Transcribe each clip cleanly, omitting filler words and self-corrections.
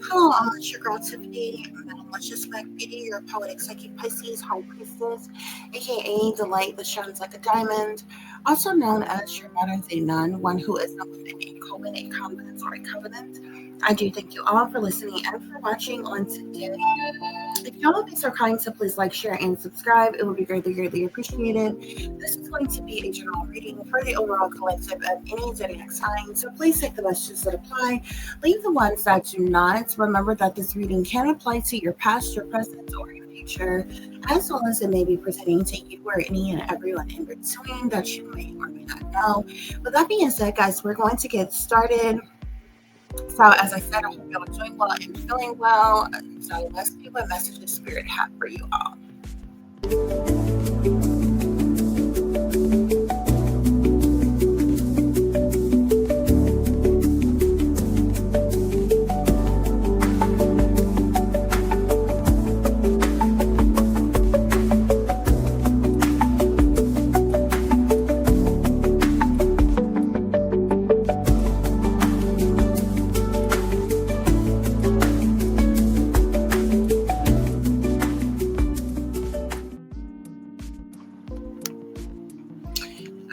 Hello, it's your girl Tiffany. Let's just like beauty, your poetic psychic Pisces, high priestess, aka the light that shines like a diamond, also known as your modern day nun, one who is not within a covenant, a confidence, or a covenant. I do thank you all for listening and for watching on today. If y'all would be so kind to please like, share, and subscribe, it would be greatly, greatly appreciated. This is going to be a general reading for the overall collective of any zodiac sign, so please take the messages that apply, leave the ones that do not. Remember that this reading can apply to your past, your present, or your future, as well as it may be pertaining to you or any and everyone in between that you may or may not know. With that being said, guys, we're going to get started. So, as I said, I hope y'all are doing well and feeling well. So, let's see what messages Spirit have for you all.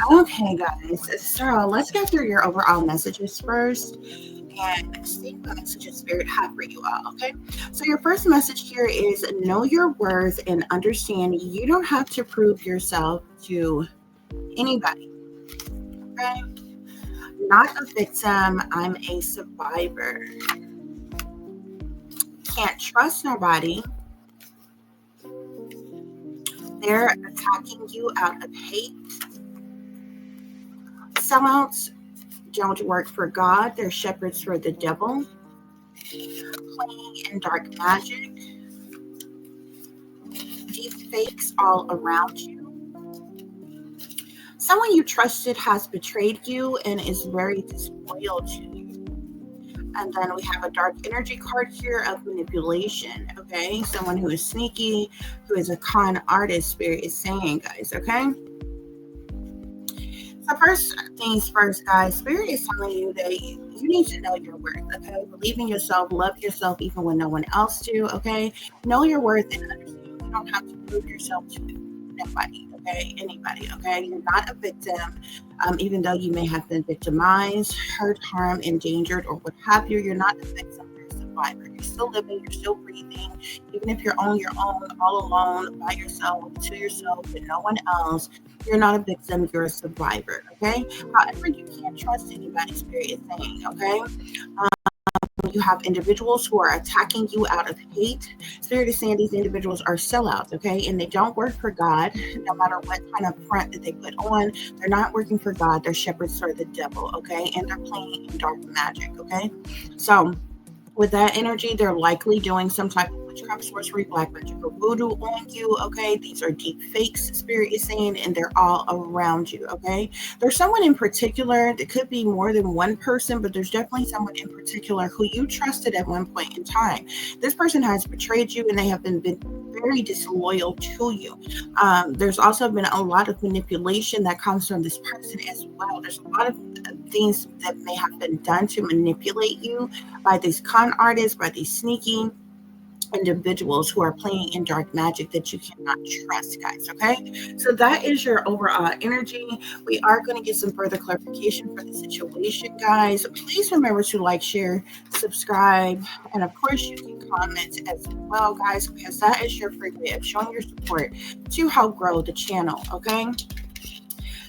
Okay, guys, so let's go through your overall messages first and see what messages Spirit have for you all, okay? So, your first message here is know your worth and understand you don't have to prove yourself to anybody, okay? Not a victim, I'm a survivor. Can't trust nobody. They're attacking you out of hate. Sellouts don't work for God, they're shepherds for the devil. Playing in dark magic. Deep fakes all around you. Someone you trusted has betrayed you and is very disloyal to you. And then we have a dark energy card here of manipulation, okay? Someone who is sneaky, who is a con artist, Spirit is saying, guys, okay? So first things first, guys, Spirit is telling you that you need to know your worth, okay? Believe in yourself, love yourself even when no one else do, okay? Know your worth and understand you don't have to prove yourself to nobody, okay? Anybody, okay? You're not a victim, even though you may have been victimized, hurt, harmed, endangered, or what have you. You're not a victim, you're a survivor. You're still living, you're still breathing, even if you're on your own, all alone, by yourself, to yourself, with no one else. You're not a victim, you're a survivor, okay? However, you can't trust anybody, Spirit is saying, okay? You have individuals who are attacking you out of hate. Spirit is saying these individuals are sellouts, okay? And they don't work for God, no matter what kind of front that they put on. They're not working for God. They're shepherds for the devil, okay? And they're playing in dark magic, okay? So, with that energy, they're likely doing some type of witchcraft, sorcery, black magic, or voodoo on you, okay? These are deep fakes, Spirit is saying, and they're all around you, okay? There's someone in particular, that could be more than one person, but there's definitely someone in particular who you trusted at one point in time. This person has betrayed you, and they have been very disloyal to you. There's also been a lot of manipulation that comes from this person as well. There's a lot of things that may have been done to manipulate you by these con artists, by these sneaky individuals who are playing in dark magic that you cannot trust, guys, okay? So that is your overall energy. We are going to get some further clarification for the situation, guys. Please remember to like, share, subscribe, and of course you can comment as well, guys, because that is your free way of showing your support to help grow the channel, okay?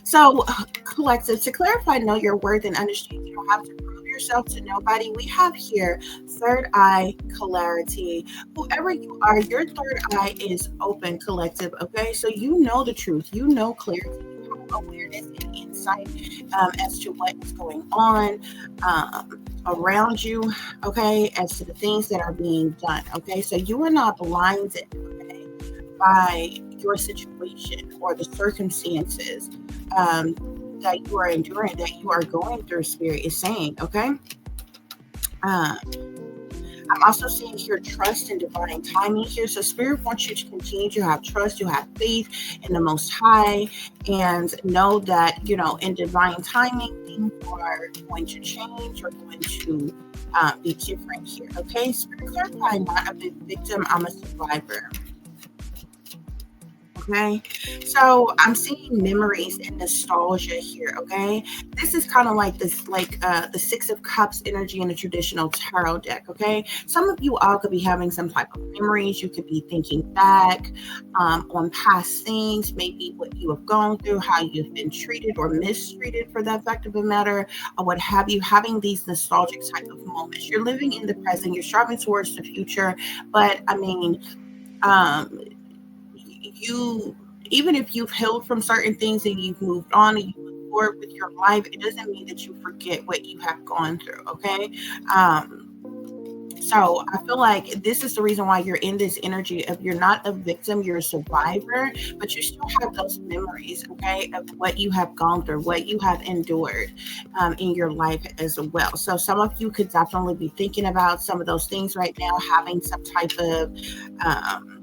So, collective, to clarify, know your worth and understand you don't have to prove yourself to nobody. We have here third eye clarity. Whoever you are, your third eye is open, collective, okay? So you know the truth. You know clarity. You have awareness and insight as to what is going on around you, okay? As to the things that are being done, okay? So you are not blinded, okay, by your situation or the circumstances that you are enduring, that you are going through, Spirit is saying, okay? I'm also seeing here trust and divine timing here. So Spirit wants you to continue to have trust, to have faith in the Most High, and know that, in divine timing, things are going to change, or going to be different here. Okay, Spirit clarify, not a big victim, I'm a survivor. Okay, so I'm seeing memories and nostalgia here. Okay, this is kind of like this, like the Six of Cups energy in a traditional tarot deck. Okay, some of you all could be having some type of memories. You could be thinking back on past things, maybe what you have gone through, how you've been treated or mistreated, for that fact of the matter, or what have you. Having these nostalgic type of moments. You're living in the present. You're striving towards the future, but I mean. Um, you Even if you've healed from certain things and you've moved on and you move forward with your life, it doesn't mean that you forget what you have gone through. Okay, um so I feel like this is the reason why you're in this energy of, you're not a victim, you're a survivor, but you still have those memories, okay, of what you have gone through, what you have endured in your life as well. So some of you could definitely be thinking about some of those things right now, having some type of um,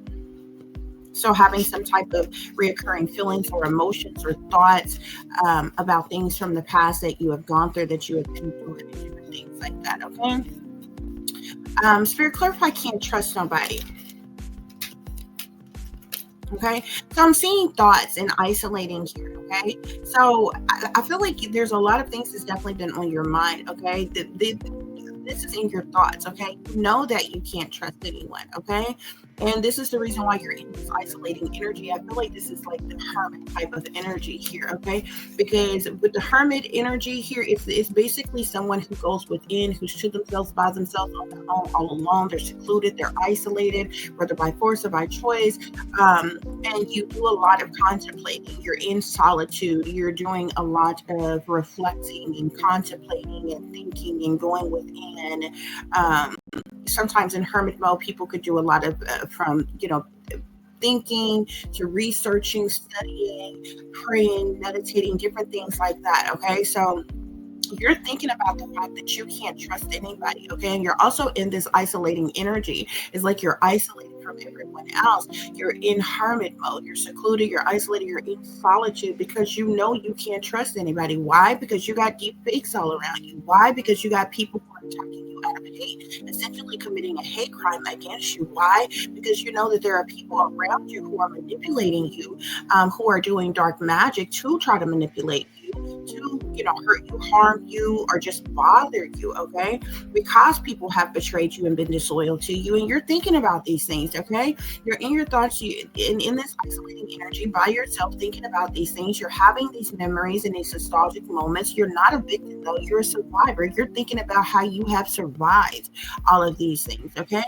having some type of reoccurring feelings or emotions or thoughts about things from the past that you have gone through, that you have endured, and different things like that. Okay. Spirit clarify, can't trust nobody. Okay, so I'm seeing thoughts and isolating here. Okay, so I feel like there's a lot of things that's definitely been on your mind. Okay, this is in your thoughts. Okay, you know that you can't trust anyone. Okay, and this is the reason why you're in this isolating energy. I feel like this is like the hermit type of energy here. Okay, because with the hermit energy here, it's basically someone who goes within, who's to themselves, by themselves, on their own, all alone. They're secluded, they're isolated, whether by force or by choice. And you do a lot of contemplating. You're in solitude. You're doing a lot of reflecting and contemplating and thinking and going within. Um, Sometimes in hermit mode, people could do a lot of from thinking to researching, studying, praying, meditating, different things like that. Okay, so you're thinking about the fact that you can't trust anybody. Okay, and you're also in this isolating energy. It's like you're isolated from everyone else. You're in hermit mode. You're secluded, you're isolated, you're in solitude, because you know you can't trust anybody. Why? Because you got deep fakes all around you. Why? Because you got people who are attacking you out of hate, essentially committing a hate crime against you. Why? Because you know that there are people around you who are manipulating you, who are doing dark magic to try to manipulate you, to hurt you, harm you, or just bother you. Okay, because people have betrayed you and been disloyal to you, and you're thinking about these things. Okay, you're in your thoughts, in this isolating energy by yourself, thinking about these things. You're having these memories and these nostalgic moments. You're not a victim, though. You're a survivor. You're thinking about how you have survived all of these things. Okay,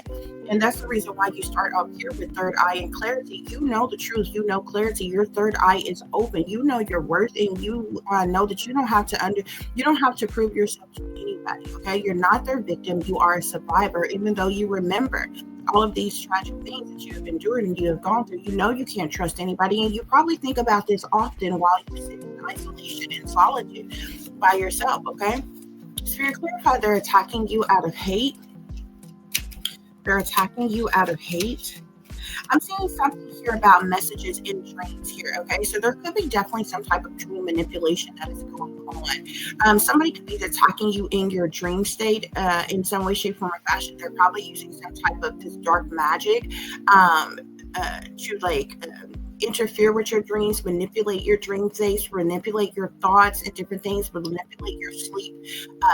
and that's the reason why you start off here with third eye and clarity. You know the truth. You know clarity. Your third eye is open. You know your worth, and you know that you don't have to prove yourself to anybody. Okay, you're not their victim. You are a survivor, even though you remember all of these tragic things that you have endured and you have gone through. You know you can't trust anybody, and you probably think about this often while you sit in isolation and solitude by yourself. Okay, Spirit clarify, they're attacking you out of hate. They're attacking you out of hate. I'm seeing something here about messages in dreams here. Okay, so there could be definitely some type of dream manipulation that is going on. Somebody could be attacking you in your dream state in some way, shape, form, or fashion. They're probably using some type of this dark magic to interfere with your dreams, manipulate your dream states, manipulate your thoughts and different things, manipulate your sleep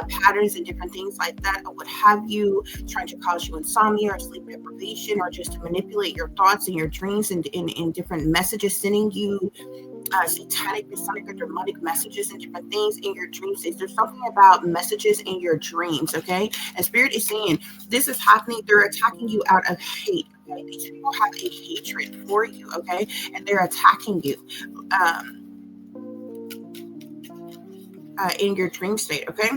patterns and different things like that, or what have you, trying to cause you insomnia or sleep deprivation, or just to manipulate your thoughts and your dreams and in different messages, sending you satanic, masonic, or demonic messages and different things in your dream states. There's something about messages in your dreams. Okay, and Spirit is saying this is happening. They're attacking you out of hate. Okay, these people have a hatred for you. Okay, and they're attacking you in your dream state. Okay,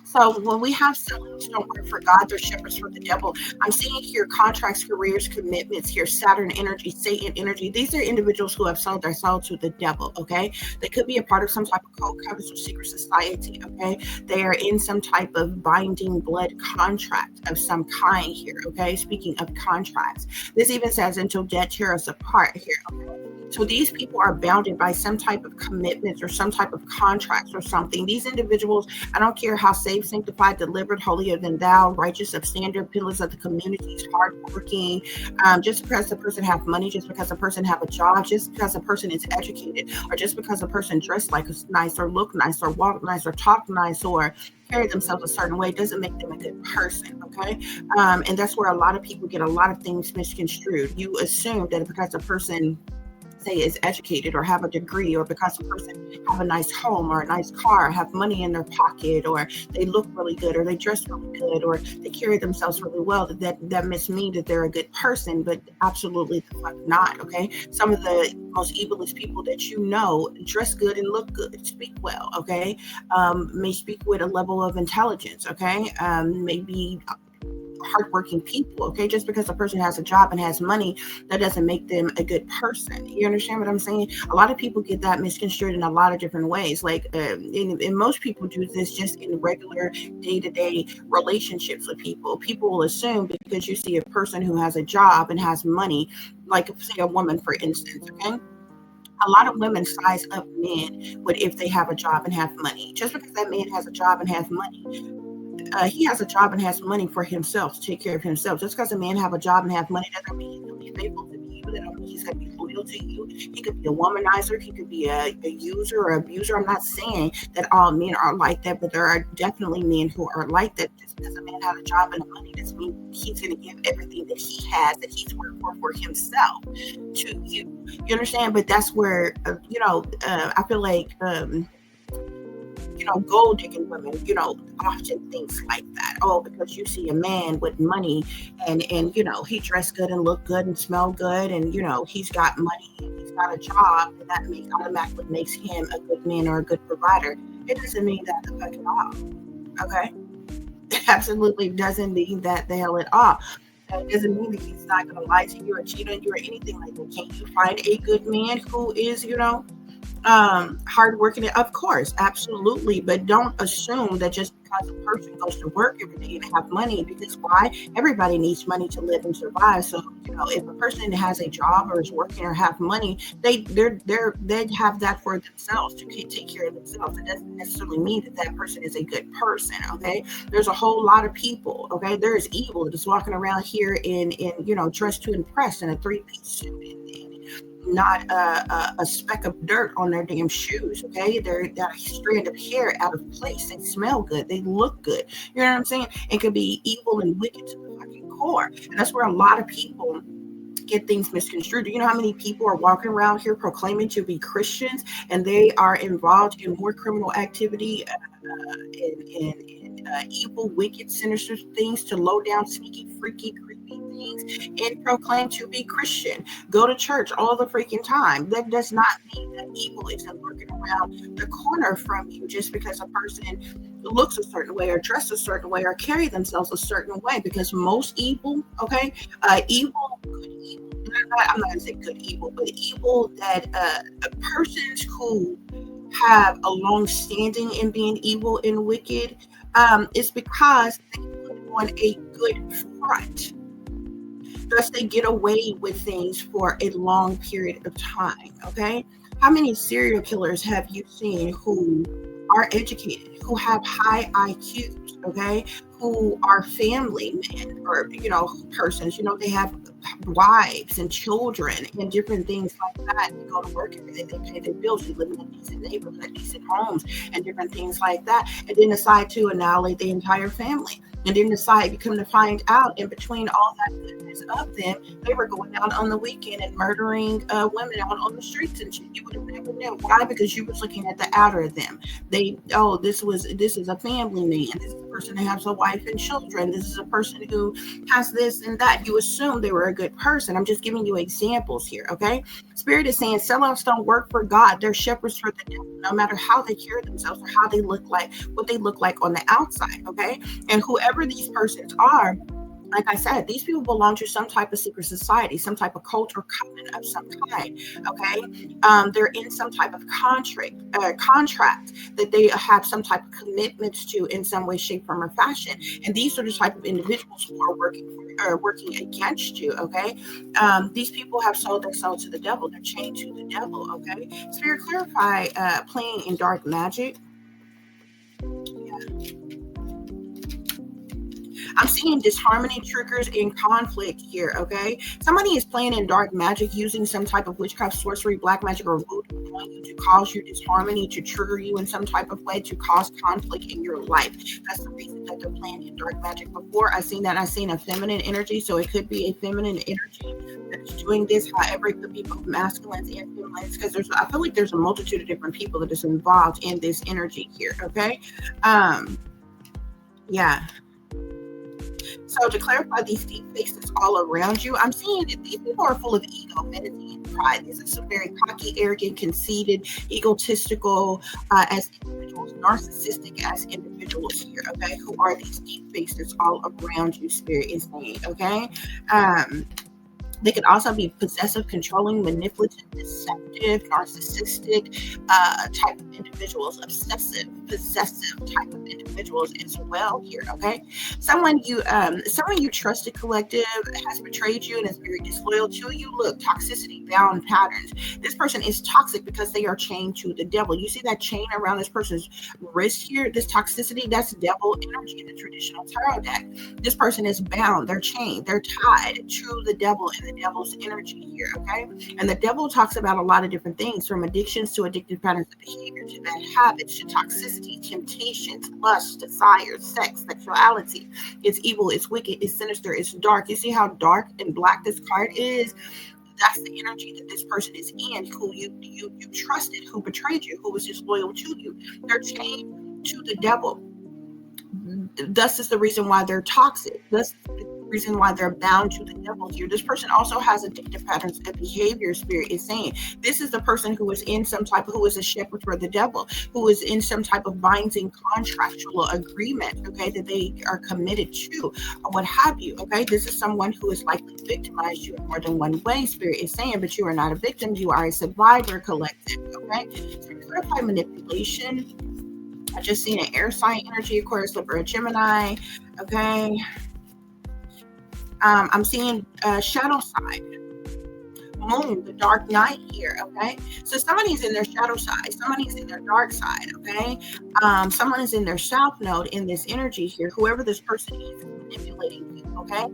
so when we have sellers don't work for God, they're shepherds for the devil. I'm seeing here contracts, careers, commitments here, Saturn energy, Satan energy. These are individuals who have sold their soul to the devil. Okay, they could be a part of some type of cult, covenants, or secret society. Okay, they are in some type of binding blood contract of some kind here. Okay, speaking of contracts, this even says until death tear us apart here. Okay. So these people are bounded by some type of commitments or some type of contracts or something. These individuals, I don't care how saved, sanctified, delivered, holier than thou, righteous, upstander, pillars of the communities, hardworking, just because a person have money, just because a person have a job, just because a person is educated, or just because a person dressed like nice or look nice or walk nice or talk nice or carry themselves a certain way, doesn't make them a good person. Okay. And that's where a lot of people get a lot of things misconstrued. You assume that because a person, say, is educated or have a degree, or because a person have a nice home or a nice car, have money in their pocket, or they look really good, or they dress really good, or they carry themselves really well, that must mean that they're a good person. But absolutely the fuck not. Okay. Some of the most evilest people that you know dress good and look good, speak well. Okay. May speak with a level of intelligence. Okay. Maybe hardworking people. Okay, just because a person has a job and has money, that doesn't make them a good person. You understand what I'm saying? A lot of people get that misconstrued in a lot of different ways. Like, and most people do this just in regular day-to-day relationships with people. People will assume because you see a person who has a job and has money, like say a woman, for instance. Okay. A lot of women size up men with if they have a job and have money. Just because that man has a job and has money, he has a job and has money for himself to take care of himself. Just because a man have a job and have money doesn't mean he's going to be faithful to you. That don't mean he's going to be loyal to you. He could be a womanizer. He could be a user or abuser. I'm not saying that all men are like that, but there are definitely men who are like that. Just because a man has a job and money doesn't mean he's going to give everything that he has, that he's worked for himself, to you. You understand? But that's where, I feel like, gold digging women, often things like that. Oh, because you see a man with money and he dressed good and look good and smell good, and he's got money and he's got a job, and that automatically makes him a good man or a good provider. It doesn't mean that the fuck at all. Okay? It absolutely doesn't mean that the hell at all. It doesn't mean that he's not going to lie to you or cheat on you or anything like that. Can you find a good man who is, hardworking? Of course, absolutely. But don't assume that just because a person goes to work every day and have money, because why? Everybody needs money to live and survive. So, if a person has a job or is working or have money, they have that for themselves to take care of themselves. It doesn't necessarily mean that that person is a good person. Okay, there's a whole lot of people. Okay, there's evil that's walking around here in dressed to impress in a 3-piece suit and not a speck of dirt on their damn shoes. Okay, they're got a strand of hair out of place. They smell good. They look good. You know what I'm saying? It could be evil and wicked to the fucking core, and that's where a lot of people get things misconstrued. Do you know how many people are walking around here proclaiming to be Christians, and they are involved in more criminal activity, in evil, wicked, sinister things, to low down, sneaky, freaky, creepy things, and proclaim to be Christian, go to church all the freaking time? That does not mean that evil isn't lurking around the corner from you just because a person looks a certain way or dress a certain way or carry themselves a certain way. Because most evil, okay, evil, good evil, I'm not gonna say good evil, but evil that persons who have a long standing in being evil and wicked, is because they put on a good front. Thus, they get away with things for a long period of time. Okay, how many serial killers have you seen who are educated, who have high IQs? Okay, who are family men or persons? They have wives and children and different things like that. They go to work every day, they pay their bills, they live in a decent neighborhood, decent homes, and different things like that, and then decide to annihilate the entire family. And then come to find out, in between all that goodness of them, they were going out on the weekend and murdering women out on the streets and shit. You would have never known. Why? Because you was looking at the outer of them. This is a family man. This is a person who has a wife and children. This is a person who has this and that. You assume they were a good person. I'm just giving you examples here, okay? Spirit is saying sellouts don't work for God. They're shepherds for the devil, no matter how they carry themselves or how they look like, what they look like on the outside, okay? And whoever these persons are, like I said, these people belong to some type of secret society, some type of cult or covenant of some kind. Okay, they're in some type of contract that they have some type of commitments to in some way, shape, form, or fashion. And these are the type of individuals who are working against you. Okay, these people have sold their soul to the devil. They're chained to the devil. Okay, Spirit, clarify playing in dark magic. I'm seeing disharmony, triggers, and conflict here, okay? Somebody is playing in dark magic using some type of witchcraft, sorcery, black magic, or voodoo on you to cause you disharmony, to trigger you in some type of way, to cause conflict in your life. That's the reason that they're playing in dark magic. Before I seen that, I seen a feminine energy, so it could be a feminine energy that is doing this. However, it could be both masculines and feminines, because I feel like there's a multitude of different people that is involved in this energy here, okay? Yeah. So to clarify these deep faces all around you, I'm seeing that these people are full of ego, vanity, and pride. These are some very cocky, arrogant, conceited, egotistical as individuals, narcissistic as individuals here, okay? Who are these deep faces all around you, Spirit is saying, okay? They could also be possessive, controlling, manipulative, deceptive, narcissistic type of individuals, obsessive, possessive type of individuals as well here. Okay, someone you trusted, collective, has betrayed you and is very disloyal to you. Look, toxicity bound patterns. This person is toxic because they are chained to the devil. You see that chain around this person's wrist here? This toxicity, that's devil energy in the traditional tarot deck. This person is bound. They're chained. They're tied to the devil and the devil's energy here, okay? And the devil talks about a lot of different things, from addictions to addictive patterns of behavior, to bad habits, to toxicity, temptations, lust, desires, sex, sexuality. It's evil, it's wicked, it's sinister, it's dark. You see how dark and black this card is? That's the energy that this person is in, who you trusted, who betrayed you, who was disloyal to you. They're chained to the devil. Thus is the reason why they're toxic. Thus is the reason why they're bound to the devil here. This person also has addictive patterns of behavior, Spirit is saying. This is the person who is in some type of, who is a shepherd for the devil, who is in some type of binding contractual agreement, okay, that they are committed to, or what have you, okay? This is someone who has likely victimized you in more than one way, Spirit is saying, but you are not a victim, you are a survivor, collective, okay? So clarify manipulation. I just seen an air sign energy, Aquarius, Libra, Gemini. Okay. I'm seeing shadow side. Moon, the dark night here, okay? So somebody's in their shadow side, somebody's in their dark side, okay? Someone is in their south node in this energy here, whoever this person is manipulating you, okay?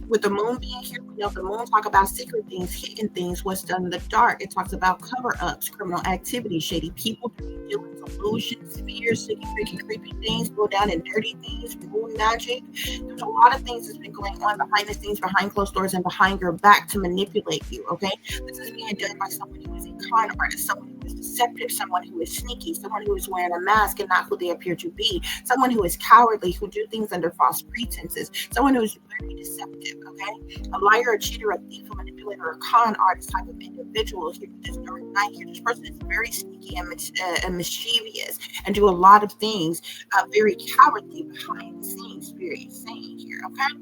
With the moon being here, we know the moon talk about secret things, hidden things, what's done in the dark. It talks about cover-ups, criminal activity, shady people, dealings, illusions, fears, freaky, creepy things, go down in dirty things, moon magic. There's a lot of things that's been going on behind the scenes, behind closed doors, and behind your back to manipulate you, okay? This is being done by someone who is a con artist, someone who is deceptive, someone who is sneaky, someone who is wearing a mask and not who they appear to be, someone who is cowardly, who do things under false pretenses, someone who is very deceptive, okay? A liar, a cheater, a thief, a manipulator, a con artist type of individual here with this dark night here. This person is very sneaky and mischievous and do a lot of things very cowardly behind the scenes, Spirit is saying here, okay?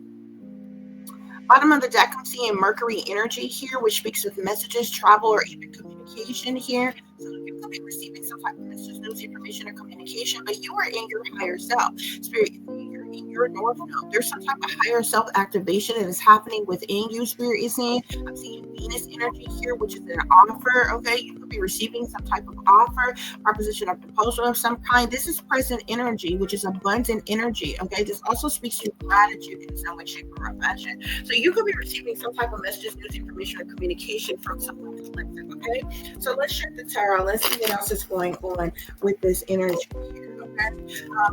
Bottom of the deck, I'm seeing Mercury energy here, which speaks of messages, travel, or even communication here. So you could be receiving some type of message, news, information, or communication, but you are in your higher self. Spirit, you're in your north node. There's some type of higher self activation that is happening within you, Spirit is saying. I'm seeing Venus energy here, which is an offer, okay? You could be receiving some type of offer, proposition, or proposal of some kind. This is present energy, which is abundant energy, okay? This also speaks to gratitude in some way, shape, or fashion. So you could be receiving some type of messages, news, information, or communication from someone collective, okay? So let's check the tarot. Let's see what else is going on with this energy here, okay?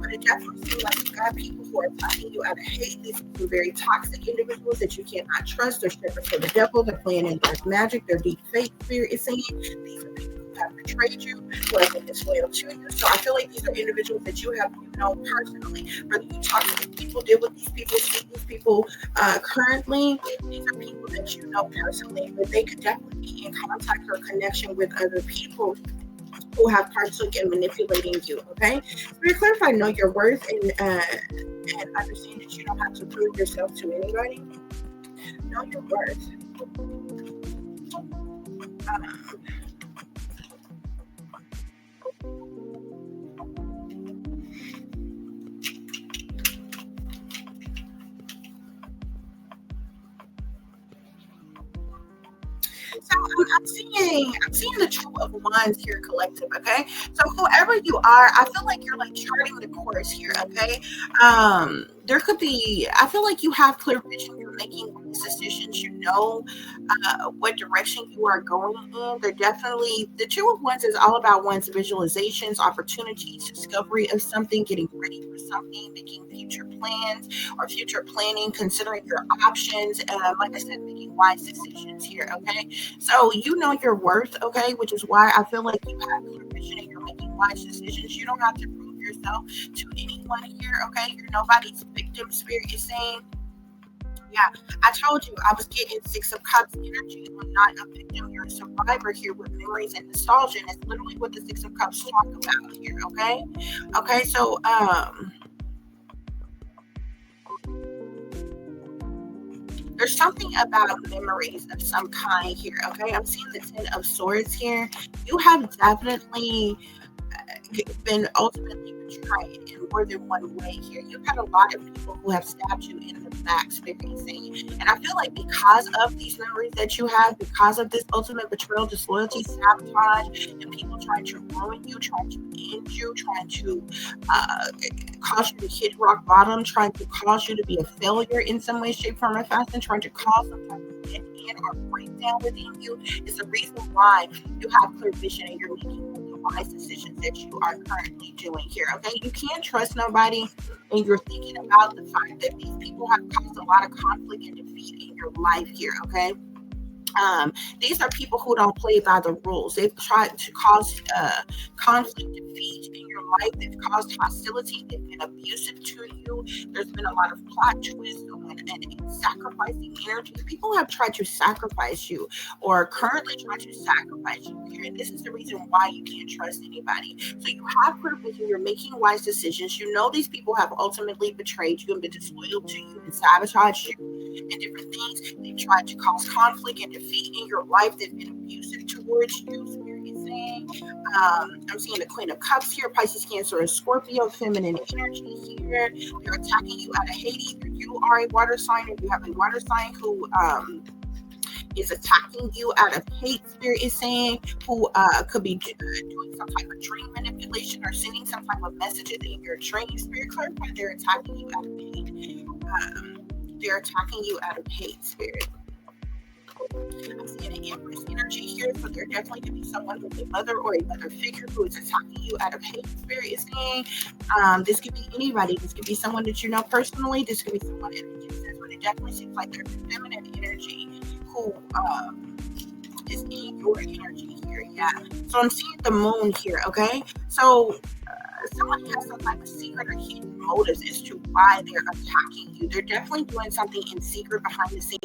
But it definitely seems like you got people who are attacking you out of hate. These are very toxic individuals that you cannot trust. They're shepherds for the devil. They're playing in dark magic. They're deep fake, Spirit is saying. These are people who have betrayed you, who have been disloyal to you. So I feel like these are individuals that you have known personally. Whether you talk to these people, deal with these people, see these people currently, these are people that you know personally, but they could definitely be in contact or connection with other people who have partook in manipulating you. Okay, Spirit clarify, know your worth, and understand that you don't have to prove yourself to anybody. Know your worth. Um, So I'm seeing the two of wands here, collective. Okay, so whoever you are, I feel like you're like charting the course here. Okay, there could be. I feel like you have clear vision. You're making wise decisions. You know what direction you are going in. They're definitely the two of wands is all about one's visualizations, opportunities, discovery of something, getting ready for something, making future plans or future planning, considering your options. Like I said, making wise decisions here. Okay, so you know your worth, okay, which is why I feel like you have clear vision and you're making wise decisions. You don't have to prove yourself to anyone here, okay? You're nobody's victim. Spirit is saying, yeah, I told you I was getting Six of Cups energy. I'm not a victim. You're a survivor here with memories and nostalgia. And it's literally what the Six of Cups talk about here, okay? Okay, so there's something about memories of some kind here, okay? I'm seeing the Ten of Swords here. You have definitely been ultimately betrayed in more than one way here. You've had a lot of people who have stabbed you in the back, Spirit is saying. And I feel like because of these memories that you have, because of this ultimate betrayal, disloyalty, sabotage, and people trying to ruin you, trying to end you, trying to uh, cause you to hit rock bottom, trying to cause you to be a failure in some way, shape, form, or fashion, trying to cause some type of dead end or breakdown within you is the reason why you have clear vision and you're making the wise decisions that you are currently doing here. Okay, you can't trust nobody, and you're thinking about the fact that these people have caused a lot of conflict and defeat in your life here. Okay, these are people who don't play by the rules. They've tried to cause conflict, defeat in your life. They've caused hostility. They've been abusive to you. There's been a lot of plot twists and sacrificing energy. People have tried to sacrifice you or currently trying to sacrifice you here. And this is the reason why you can't trust anybody. So you have clear vision. You're making wise decisions. You know these people have ultimately betrayed you and been disloyal to you and sabotaged you and different things. They've tried to cause conflict and defeat in your life. They've been abusive towards you, Spirit is saying. I'm seeing the Queen of Cups here, Pisces, Cancer, and Scorpio, feminine energy here. They're attacking you out of hate. Either you are a water sign or you have a water sign who is attacking you out of hate, Spirit is saying, who could be doing some type of dream manipulation or sending some type of messages in your dream. Spirit clarify, they're attacking you out of hate. They're attacking you out of hate, Spirit. I'm seeing an Empress energy here, so there definitely could be someone with a mother or a mother figure who is attacking you out of hate, Spirit is saying. This could be anybody. This could be someone that you know personally. This could be someone in the distance, but it definitely seems like there's a feminine energy who is in your energy here. Yeah. So I'm seeing the moon here. Okay. So someone has some type of secret or hidden motives as to why they're attacking you. They're definitely doing something in secret behind the scenes,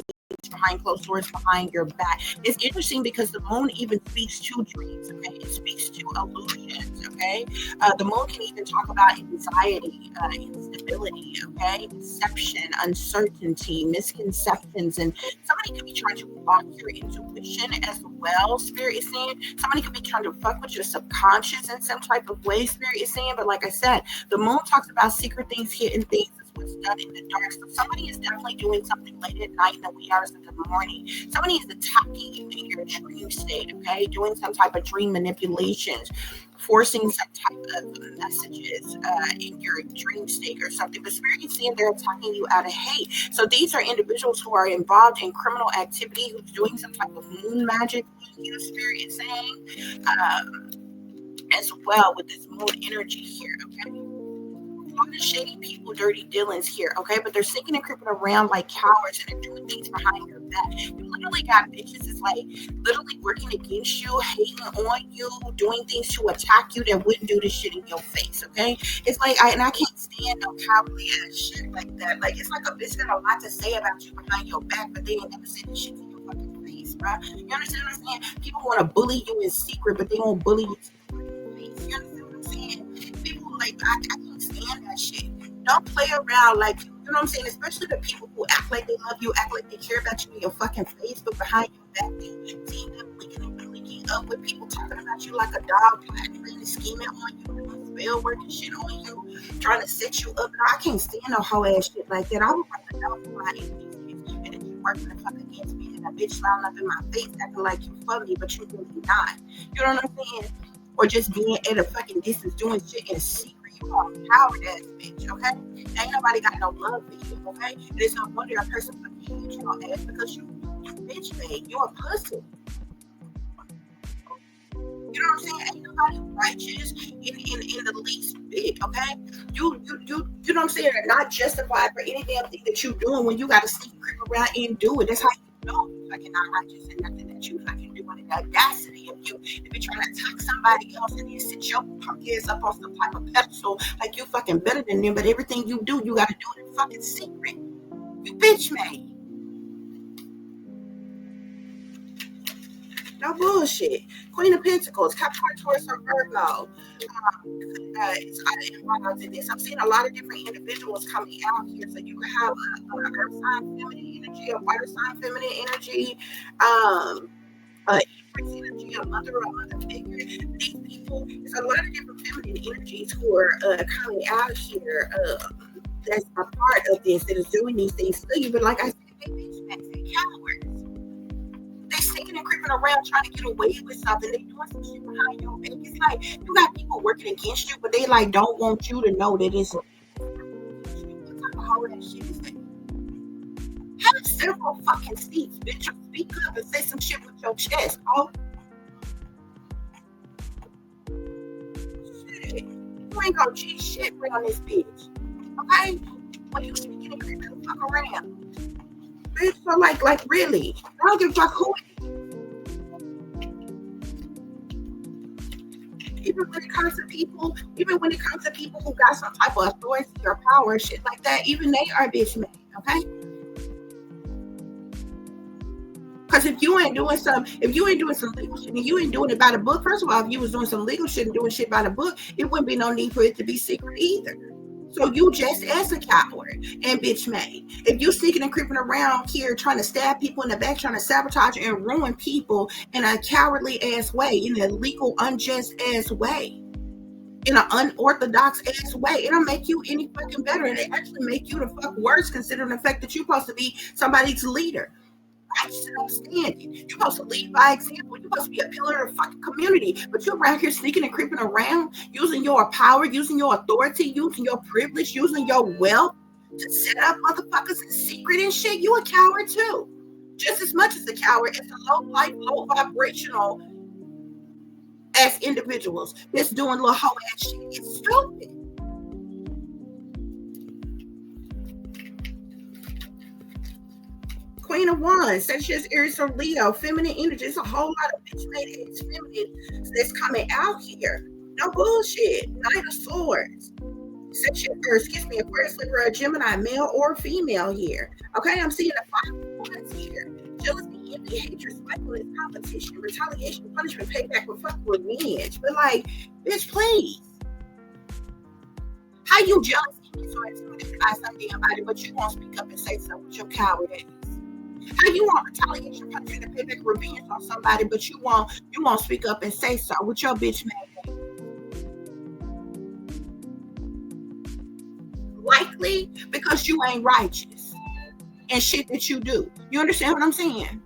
behind closed doors, behind your back. It's interesting because the moon even speaks to dreams, okay? It speaks to illusions, okay? The moon can even talk about anxiety, instability, okay? Deception, uncertainty, misconceptions, and somebody could be trying to block your intuition as well, Spirit is saying. Somebody could be trying to fuck with your subconscious in some type of way, Spirit is saying. But like I said, the moon talks about secret things, hidden things, what's done in the dark. So somebody is definitely doing something late at night in the wee hours of the morning. Somebody is attacking you in your dream state, okay? Doing some type of dream manipulations, forcing some type of messages in your dream state or something. But Spirit is saying they're attacking you out of hate. So these are individuals who are involved in criminal activity, who's doing some type of moon magic, you, Spirit is saying, as well with this moon energy here, okay? A lot of shady people, dirty dealings here, okay? But they're sneaking and creeping around like cowards and they're doing things behind your back. You literally got bitches that's like literally working against you, hating on you, doing things to attack you that wouldn't do this shit in your face, okay? It's like, I can't stand no cowardly ass shit like that. Like, it's like a bitch got a lot to say about you behind your back, but they ain't never said this shit to your fucking face, bro. You understand what I'm saying? People want to bully you in secret, but they won't bully you Like, I can't stand that shit. Don't play around like, you know what I'm saying? Especially the people who act like they love you, act like they care about you in your fucking face, but behind your back, they seeing them linking up with people talking about you like a dog, planning, scheming on you, doing spell work and shit on you, trying to set you up. No, I can't stand no whole ass shit like that. I would rather know who I am. And then you working the fuck against me and a bitch smiling up in my face acting like you for me, but you really not. You know what I'm saying? Or just being at a fucking distance doing shit in secret. You are a coward ass bitch, okay? Ain't nobody got no love for you, okay? And it's no wonder a person fucking hates your ass because you bitch made. You a pussy. You know what I'm saying? Ain't nobody righteous in the least bit, okay? You know what I'm saying? Are not justified for any damn thing that you doing when you gotta sneak creep around and do it. That's how you know you fucking not righteous and nothing that you fucking doing. And the audacity of you to be trying to attack somebody else and you sit your punk ass up on some type of pedestal like you fucking better than them, but everything you do, you gotta do it in fucking secret. You bitch made. No bullshit. Queen of Pentacles, Capricorn, Taurus, or Virgo. I'm seeing a lot of different individuals coming out here. So you can have a earth sign feminine energy, a water sign feminine energy, Empress energy, a mother figure. These people, there's a lot of different feminine energies who are coming out here. That's a part of this that is doing these things to you. But like I said, they cowards. They sneaking and creeping around trying to get away with something. They doing some shit behind your back. It's like you got people working against you, but they like don't want you to know that it's what type of whole ass shit is that? Have several fucking seats, bitch. Speak up and say some shit with your chest. Oh shit. You ain't gonna cheat shit around this bitch. Okay? When you sneaking and creeping the fuck around. Bitch, so like really. I don't give a fuck who it is. Even when it comes to people who got some type of authority or power, shit like that, even they are bitch made, okay? Because if you ain't doing some legal shit and you ain't doing it by the book, first of all, if you was doing some legal shit and doing shit by the book, it wouldn't be no need for it to be secret either. So you just as a coward and bitch made. If you sneaking and creeping around here trying to stab people in the back, trying to sabotage and ruin people in a cowardly ass way, in a legal, unjust ass way, in an unorthodox ass way, it'll make you any fucking better. And it actually make you the fuck worse considering the fact that you're supposed to be somebody's leader. Righteous and upstanding. You're supposed to lead by example. You're supposed to be a pillar of the fucking community. But you're around here sneaking and creeping around, using your power, using your authority, using your privilege, using your wealth to set up motherfuckers in secret and shit. You a coward too. Just as much as a coward as the low life, low vibrational as individuals that's doing little hoe ass shit. It's stupid. Queen of Wands, Sagittarius, Aries, or Leo, feminine energy. It's a whole lot of bitch made ass feminine that's coming out here. No bullshit. Knight of Swords. Aquarius, Libra, Gemini, male or female here. Okay, I'm seeing the 5 of Wands here. Jealousy, envy, hatred, spitefulness, competition, retaliation, punishment, payback, or fuck revenge. But like, bitch, please. How you jealous and so intimidated by some damn body, but you won't speak up and say something with your coward ass? How you want retaliation, punishment, and payback, revenge on somebody, but you won't speak up and say so with your bitch mad? Likely because you ain't righteous and shit that you do. You understand what I'm saying?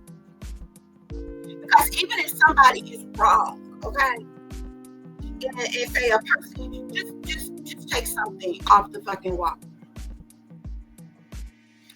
Because even if somebody is wrong, okay, and say a person just take something off the fucking wall.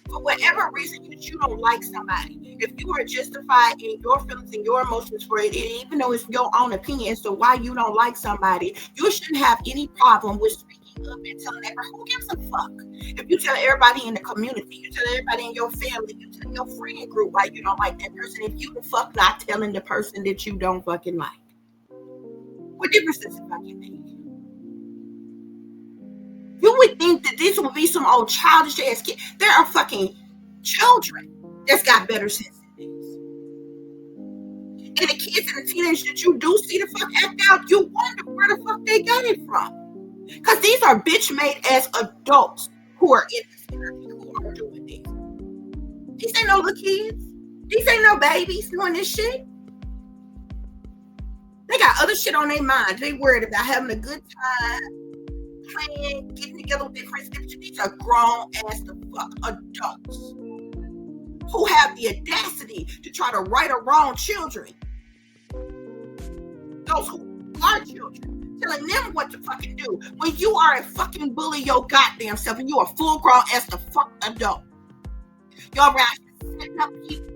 For whatever reason that you don't like somebody, if you are justified in your feelings and your emotions for it, even though it's your own opinion as to why you don't like somebody, you shouldn't have any problem with speaking up and telling everybody. Who gives a fuck? If you tell everybody in the community, you tell everybody in your family, you tell your friend group why you don't like that person, if you the fuck not telling the person that you don't fucking like, what difference does it fucking make? You would think that this would be some old childish ass kid. There are fucking children that's got better sense than this. And the kids and the teenagers that you do see the fuck act out, you wonder where the fuck they got it from. Because these are bitch-made as adults who are in this energy, who are doing this. These ain't no little kids. These ain't no babies doing this shit. They got other shit on their mind. They worried about having a good time, playing, getting together with their friends. These are grown ass the fuck adults who have the audacity to try to right or wrong children. Those who are children, telling them what to fucking do when you are a fucking bully your goddamn self and you are full grown as the fuck adult. Y'all around setting up people,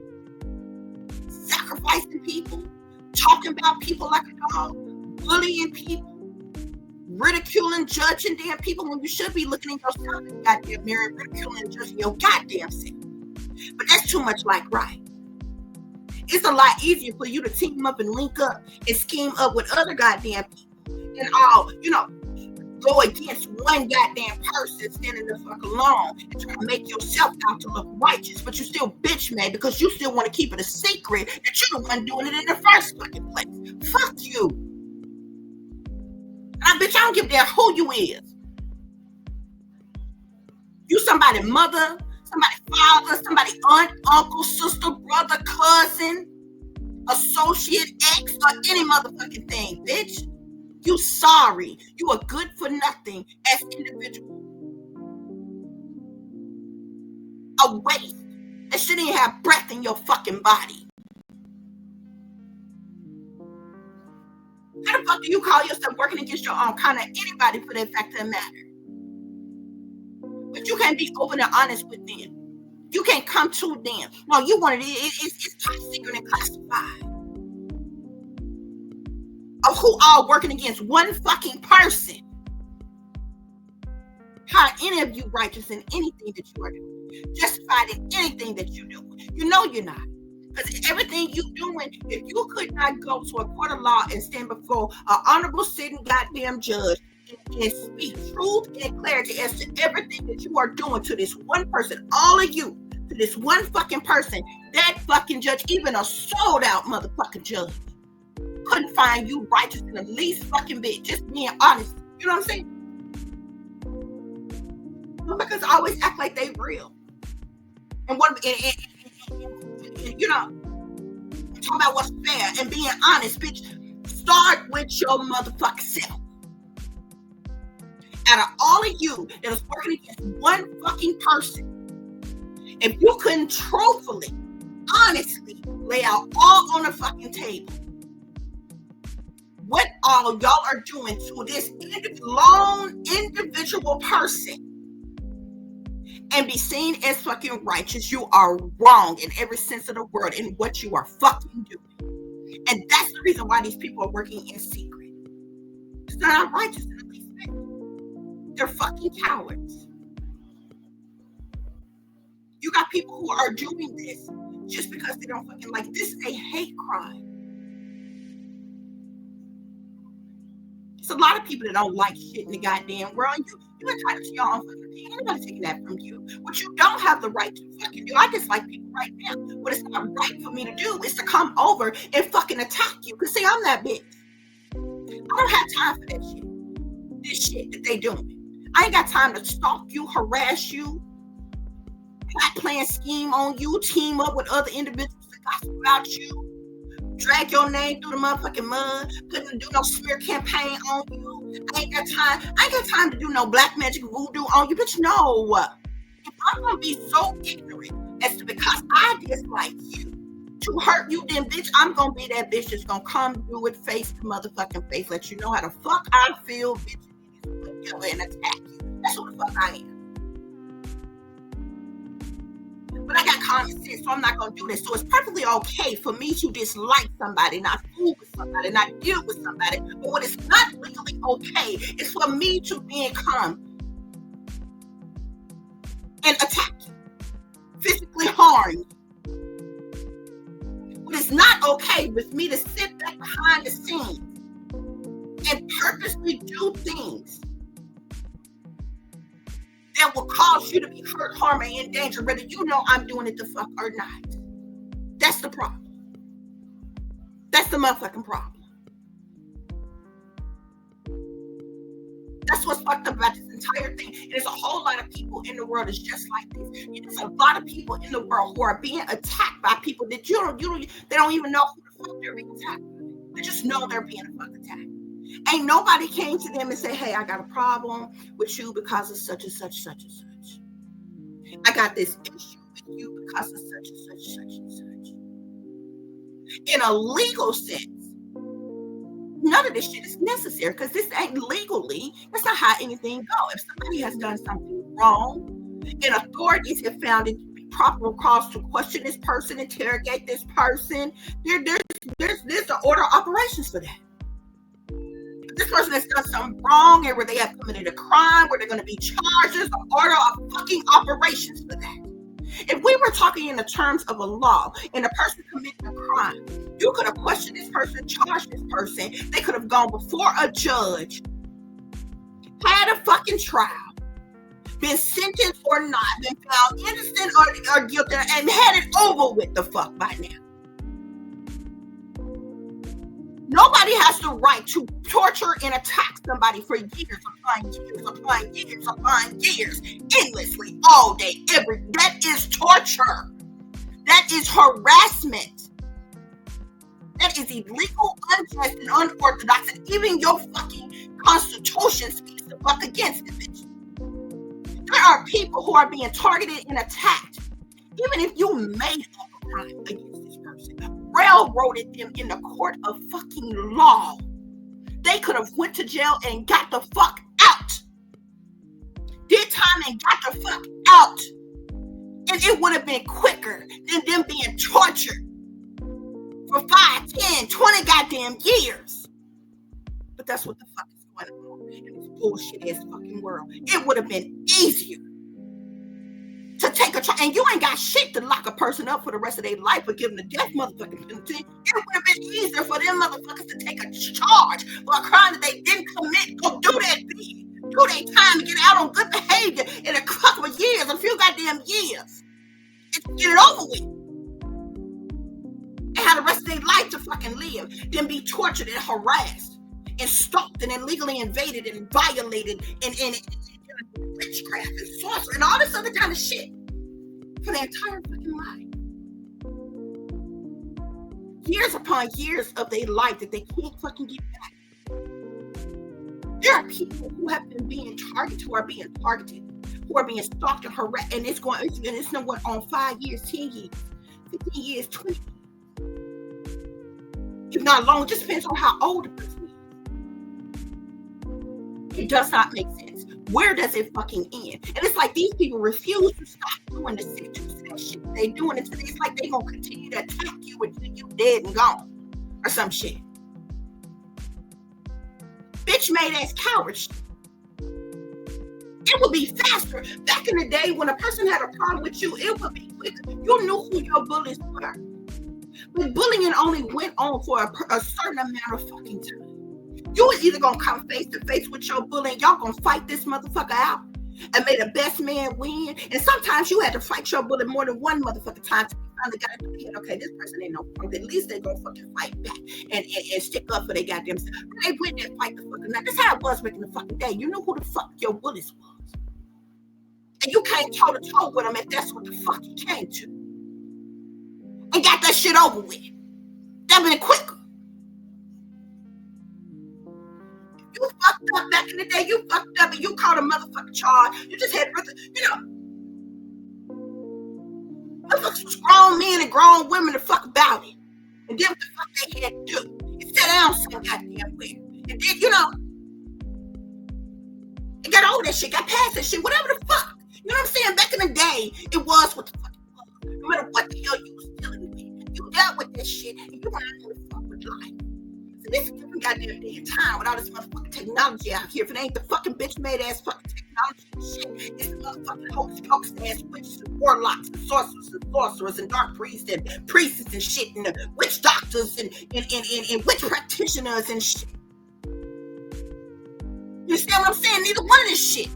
sacrificing people, talking about people like a dog, bullying people, ridiculing, judging damn people when you should be looking in yourself in the goddamn mirror and ridiculing and judging your goddamn self. But that's too much like right. It's a lot easier for you to team up and link up and scheme up with other goddamn people and all, go against one goddamn person standing the fuck alone and try to make yourself out to look righteous, but you still bitch mad because you still want to keep it a secret that you're the one doing it in the first fucking place. Fuck you. And bitch, I don't give a damn who you is. You somebody mother, somebody father, somebody aunt, uncle, sister, brother, cousin, associate, ex, or any motherfucking thing, bitch. You sorry. You are good for nothing as individual. A waste. That shouldn't even have breath in your fucking body. How the fuck do you call yourself working against your own kind of anybody for that fact of the matter? But you can't be open and honest with them. You can't come to them. No, you want it's top secret and classified. Of who all working against one fucking person. How are any of you righteous in anything that you are doing? Justified in anything that you do? You know you're not. Because everything you doing, if you could not go to a court of law and stand before an honorable sitting goddamn judge and speak truth and clarity as to everything that you are doing to this one person, all of you, to this one fucking person, that fucking judge, even a sold out motherfucking judge, couldn't find you righteous in the least fucking bit, just being honest. You know what I'm saying? Because I always act like they real. And what talking about what's fair and being honest, bitch. Start with your motherfucking self. Out of all of you that is working against one fucking person, if you couldn't truthfully, honestly lay out all on the fucking table what all y'all are doing to this lone individual person and be seen as fucking righteous, you are wrong in every sense of the word in what you are fucking doing. And that's the reason why these people are working in secret. It's not righteous in the least bit. They're fucking cowards. You got people who are doing this just because they don't fucking like. This is a hate crime. It's a lot of people that don't like shit in the goddamn world. You're entitled to your own fucking opinion. Anybody's taking that from you. What you don't have the right to fucking do. I dislike people right now. What it's not right for me to do is to come over and fucking attack you. Because see, I'm that bitch. I don't have time for that shit. This shit that they doing. I ain't got time to stalk you, harass you, plot, plan, scheme on you, team up with other individuals that gossip about you, drag your name through the motherfucking mud, couldn't do no smear campaign on you. I ain't got time to do no black magic voodoo on you, bitch. No. If I'm gonna be so ignorant as to because I dislike you to hurt you, then bitch, I'm gonna be that bitch that's gonna come do it face to motherfucking face, let you know how the fuck I feel, bitch, and attack you. That's what the fuck I am. But I got common sense, so I'm not going to do this. So it's perfectly okay for me to dislike somebody, not fool with somebody, not deal with somebody. But what is not legally okay is for me to then come and attack you, physically harm you. What is not okay with me to sit back behind the scenes and purposely do things that will cause you to be hurt, harm, and in danger, whether you know I'm doing it the fuck or not. That's the problem. That's the motherfucking problem. That's what's fucked up about this entire thing. And there's a whole lot of people in the world that's just like this. There's a lot of people in the world who are being attacked by people that they don't even know who the fuck they're being attacked by. They just know they're being a fuck attacked. Ain't nobody came to them and say, hey, I got a problem with you because of such and such, such and such. I got this issue with you because of such and such, such and such. In a legal sense, none of this shit is necessary because this ain't legally. That's not how anything goes. If somebody has done something wrong and authorities have found it to be proper cause to question this person, interrogate this person, there's an order of operations for that. If this person has done something wrong and where they have committed a crime, where they're going to be charged, there's an order of fucking operations for that. If we were talking in the terms of a law and a person committed a crime, you could have questioned this person, charged this person. They could have gone before a judge, had a fucking trial, been sentenced or not, been found innocent or guilty, and had it over with the fuck by now. Nobody has the right to torture and attack somebody for years upon years, endlessly, all day, every day. That is torture. That is harassment. That is illegal, unjust, and unorthodox. And even your fucking constitution speaks the fuck against it, bitch. There are people who are being targeted and attacked. Even if you made a crime against this person, railroaded them in the court of fucking law, they could have went to jail and got the fuck out. Did time and got the fuck out. And it would have been quicker than them being tortured for 5, 10, 20 goddamn years. But that's what the fuck is going on in this bullshit ass fucking world. It would have been easier to take a charge. And you ain't got shit to lock a person up for the rest of their life or give them the death motherfucking penalty. It would have been easier for them motherfuckers to take a charge for a crime that they didn't commit. Go do that bitch. Do their time and get out on good behavior in a couple of years, a few goddamn years. And get it over with. And have the rest of their life to fucking live. Then be tortured and harassed and stalked and illegally invaded and violated and witchcraft and sorcery and all this other kind of shit for their entire fucking life. Years upon years of their life that they can't fucking get back. There are people who have been being targeted, who are being stalked and harassed, and it's no what on 5 years, 10 years, 15 years, 20 years. If not long, it just depends on how old the person is. It does not make sense. Where does it fucking end? And it's like these people refuse to stop doing the sick shit they doing until it's like they gonna continue to attack you until you dead and gone or some shit. Bitch made ass cowards. It would be faster. Back in the day when a person had a problem with you, it would be quicker. You knew who your bullies were. But bullying only went on for a certain amount of fucking time. You was either gonna come face to face with your bully and y'all gonna fight this motherfucker out and may the best man win. And sometimes you had to fight your bully more than one motherfucking time to finally got to the okay, this person ain't no punk. At least they gonna fucking fight back and stick up for their goddamn self. They went there and fight the fucking night. That's how it was back in the fucking day. You knew who the fuck your bullies was. And you came toe to toe with them if that's what the fuck you came to. And got that shit over with. That been quicker. You fucked up back in the day. You fucked up and you caught a motherfucking charge. You just had, motherfuckers was grown men and grown women to fuck about it. And then what the fuck they had to do is sit down some goddamn where. And then, it got over that shit, got past that shit, whatever the fuck. You know what I'm saying? Back in the day, it was what the fuck it was. No matter what the hell you was dealing with. You dealt with this shit and you went out and fuck with life. So this different goddamn day and time with all this motherfucking technology out here. If it ain't the fucking bitch made ass fucking technology and shit, it's the motherfucking hocus ass witches and warlocks and sorcerers and dark priests and priestesses and shit and the witch doctors and witch practitioners and shit. You understand what I'm saying? Neither one of this shit.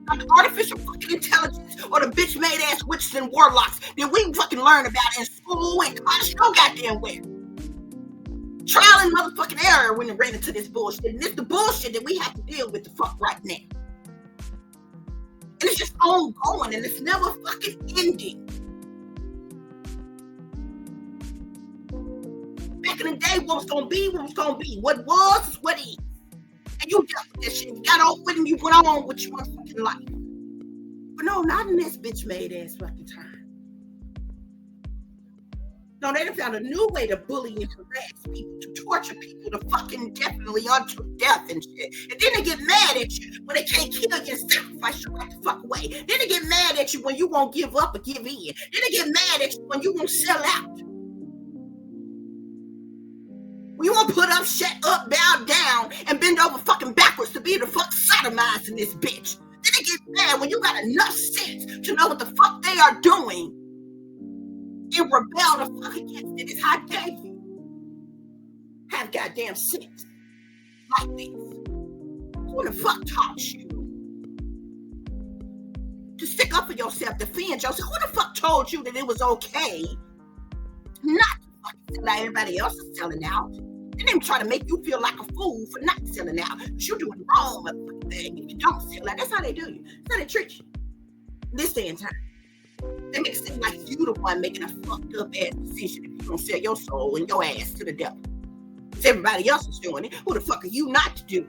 Not the artificial fucking intelligence or the bitch made ass witches and warlocks that we fucking learn about in school and college, no goddamn where. Trial and motherfucking error when it ran into this bullshit. And it's the bullshit that we have to deal with the fuck right now. And it's just ongoing and it's never fucking ending. Back in the day, what was gonna be, what was gonna be. What was is what is. And you dealt with this shit. You got over with and you went on with your fucking life. But no, not in this bitch made ass fucking time. No, they done found a new way to bully and harass people, to torture people, to fucking definitely unto death and shit. And then they get mad at you when they can't kill you and sacrifice you right the fuck away. Then they get mad at you when you won't give up or give in. Then they get mad at you when you won't sell out. When you won't put up, shut up, bow down, and bend over fucking backwards to be the fuck sodomized in this bitch. Then they get mad when you got enough sense to know what the fuck they are doing and rebel the fuck against it. It's how dare you have goddamn sense like this? Who the fuck taught you to stick up for yourself, defend yourself? Who the fuck told you that it was okay not to fucking sell out? Everybody else is selling out. They didn't try to make you feel like a fool for not selling out. But you're doing the wrong motherfucking thing if you don't sell out. That's how they do you. That's how they treat you. This day and time. They make it seem like you the one making a fucked up ass decision if you don't sell your soul and your ass to the devil. Because everybody else is doing it. Who the fuck are you not to do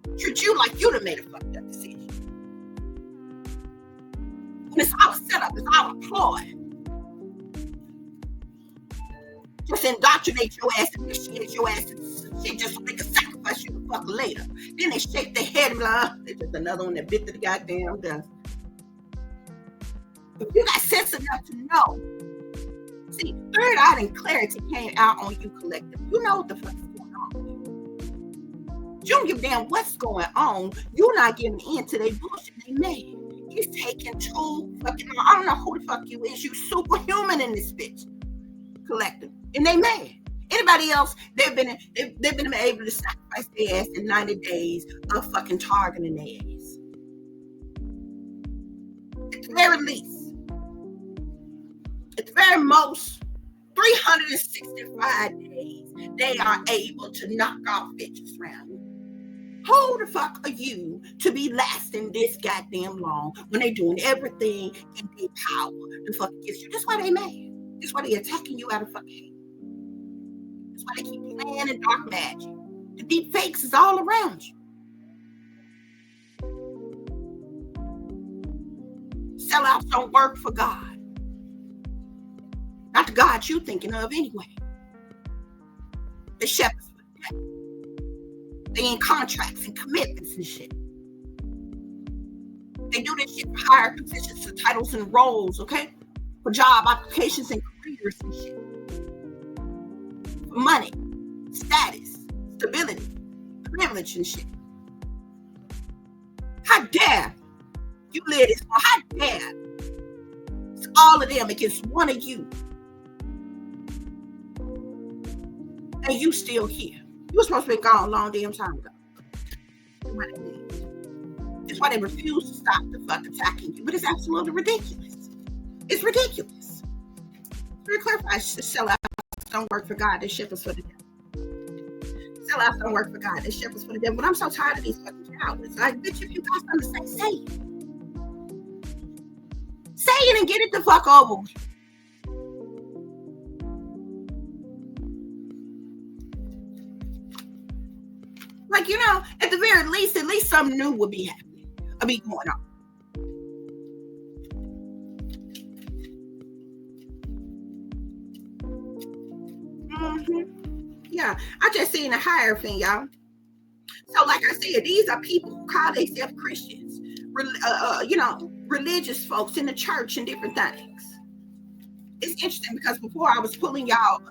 it? Treat you like you done made a fucked up decision. And it's all set up. It's all a ploy. Just indoctrinate your ass, initiate your ass and shit just so they can sacrifice you the fuck later. Then they shake their head and be like, it's just another one that bit to the goddamn dust. If you got sense enough to know, see, third eye and clarity came out on you collective. You know what the fuck is going on. You don't give a damn what's going on. You're not giving into their bullshit they made. He's taking too fucking, I don't know who the fuck you is. You superhuman in this bitch. Collective. And they mad. Anybody else, they've been able to sacrifice their ass in 90 days of fucking targeting their ass. At the very least. At the very most, 365 days, they are able to knock off bitches around you. Who the fuck are you to be lasting this goddamn long when they doing everything in their power to fuck against you? That's why they mad. That's why they attacking you out of fucking hate. That's why they keep playing in dark magic. The deep fakes is all around you. Sellouts don't work for God. Not the God you thinking of anyway. The shepherds for death. They in contracts and commitments and shit. They do this shit for higher positions, for titles and roles, okay? For job applications and careers and shit. For money, status, stability, privilege and shit. How dare you live this long? How dare it's all of them against one of you? And you still here. You were supposed to be gone a long damn time ago. That's why they refuse to stop the fuck attacking you. But it's absolutely ridiculous. It's ridiculous. To clarify, sellouts don't work for God. They ship us for the devil. Sellouts don't work for God. They ship us for the devil. But I'm so tired of these fucking cowards. Like, bitch, if you got something to say, say it. Say it and get it the fuck over with. Like, you know, at the very least, something new would be happening. Or be going on. Yeah, I just seen a higher thing, y'all. So, like I said, these are people who call themselves Christians. You know, religious folks in the church and different things. It's interesting because before I was pulling y'all